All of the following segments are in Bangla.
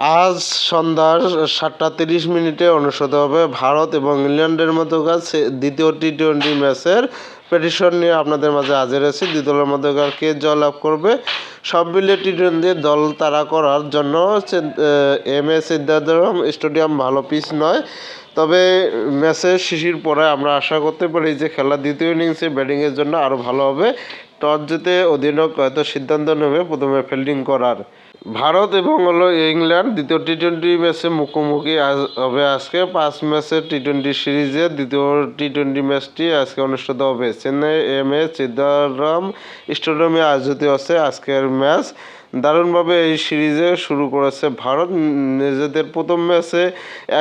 আজ সন্ধ্যা 7:30 অনুষ্ঠিত হবে ভারত এবং ইংল্যান্ডের মধ্যকার দ্বিতীয় টি-20 ম্যাচের প্রেডিকশন নিয়ে আপনাদের মাঝে হাজির আছি। দুই দলের মধ্যকার কে জয়লাভ করবে সব মিলিয়ে টি-20 দল তাড়া করার জন্য এম.এ. চিদম্বরম স্টেডিয়াম ভালো পিচ নয়। তবে ম্যাচের শিশির পরে আমরা আশা করতে পারি যে খেলা দ্বিতীয় ইনিংসে ব্যাটিংয়ের জন্য আরও ভালো হবে। টস জিতে অধিনায়ক হয়তো সিদ্ধান্ত নেবে প্রথমে ফিল্ডিং করার। ভারত এবং ইংল্যান্ড দ্বিতীয় টি-20 ম্যাচে মুখোমুখি হবে আজকে 5 ম্যাচের টি-20 সিরিজের দ্বিতীয় টি-20 ম্যাচটি আজকে অনুষ্ঠিত হবে চেন্নাই এম.এ. চিদম্বরম স্টেডিয়ামে আয়োজিত হচ্ছে আজকের ম্যাচ। দারুণভাবে এই সিরিজে শুরু করেছে ভারত। নিজেদের প্রথম ম্যাচে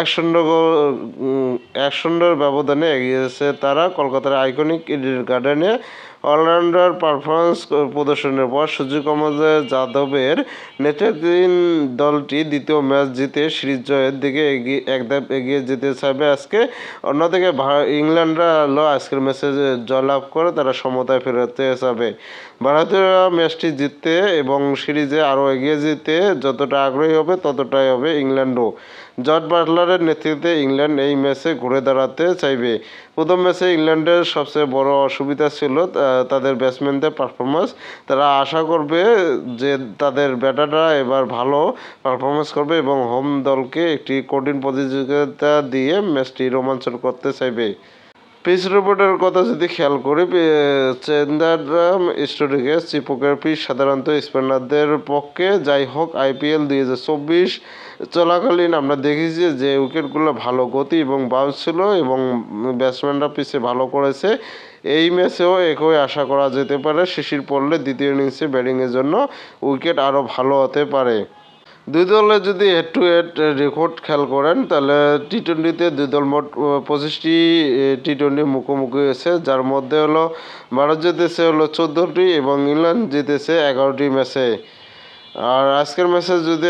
1-0 ব্যবধানে এগিয়েছে তারা কলকাতার আইকনিক ইডেন গার্ডেনে। অলরাউন্ডার পারফরমেন্স প্রদর্শনের পর সূর্যকুমার যাদবের নেতৃত্বাধীন দলটি দ্বিতীয় ম্যাচ জিতে সিরিজ জয়ের দিকে এক ধাপ এগিয়ে যেতে চাইবে আজকে। অন্যদিকে ইংল্যান্ডরা আজকের ম্যাচে জয়লাভ করে তারা সমতায় ফেরাতে চাবে। ভারতীয়রা ম্যাচটি জিততে এবং সিরিজে আরও এগিয়ে যেতে যতটা আগ্রহী হবে ততটাই হবে ইংল্যান্ডও। জর্জ বাটলারের নেতৃত্বে ইংল্যান্ড এই ম্যাচে ঘুরে দাঁড়াতে চাইবে। প্রথম ম্যাচে ইংল্যান্ডের সবচেয়ে বড় অসুবিধা ছিল তাদের ব্যাটসম্যানদের পারফরমেন্স। তারা আশা করবে যে তাদের ব্যাটাররা এবার ভালো পারফরমেন্স করবে এবং হোম দলকে একটি কঠিন প্রতিযোগিতা দিয়ে ম্যাচটি রোমাঞ্চন করতে চাইবে। পিচ রিপোর্টের কথা যদি খেয়াল করি, চেন্নাইরাম স্টেডিয়ামে চিপকের পিচ সাধারণত স্পিনারদের পক্ষে। যাই হোক, IPL 2024 চলাকালীন আমরা দেখেছি যে উইকেটগুলো ভালো গতি এবং বাউন্স ছিল এবং ব্যাটসম্যানরা পিচে ভালো করেছে। এই ম্যাচেও একই আশা করা যেতে পারে। শিশির পড়লে দ্বিতীয় ইনিংসে ব্যাটিংয়ের জন্য উইকেট আরও ভালো হতে পারে। দুই দলে যদি হেড টু হেড রেকর্ড খেয়াল করেন তাহলে টি-20তে দুই দল মোট 25টি টি-20 মুখোমুখি হয়েছে, যার মধ্যে ভারত জিতেছে 14টি এবং ইংল্যান্ড জিতেছে 11টি ম্যাচে। আর আজকের ম্যাচে যদি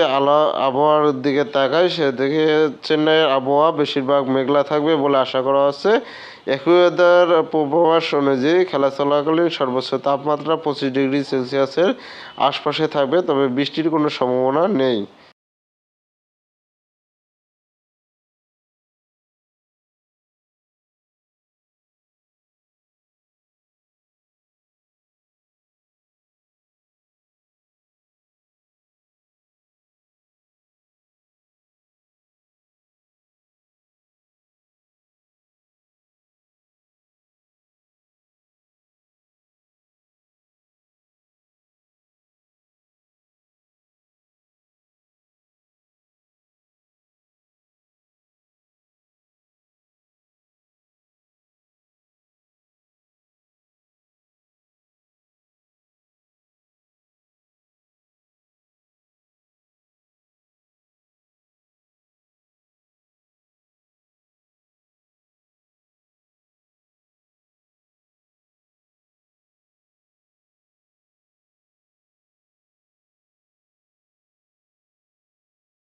আবহাওয়ার দিকে তাকাই সেদিকে চেন্নাইয়ের আবহাওয়া বেশিরভাগ মেঘলা থাকবে বলে আশা করা হচ্ছে। ওয়েদার পূর্বাভাস অনুযায়ী খেলা চলাকালীন সর্বোচ্চ তাপমাত্রা 25 ডিগ্রি সেলসিয়াসের আশপাশে থাকবে, তবে বৃষ্টির কোনো সম্ভাবনা নেই।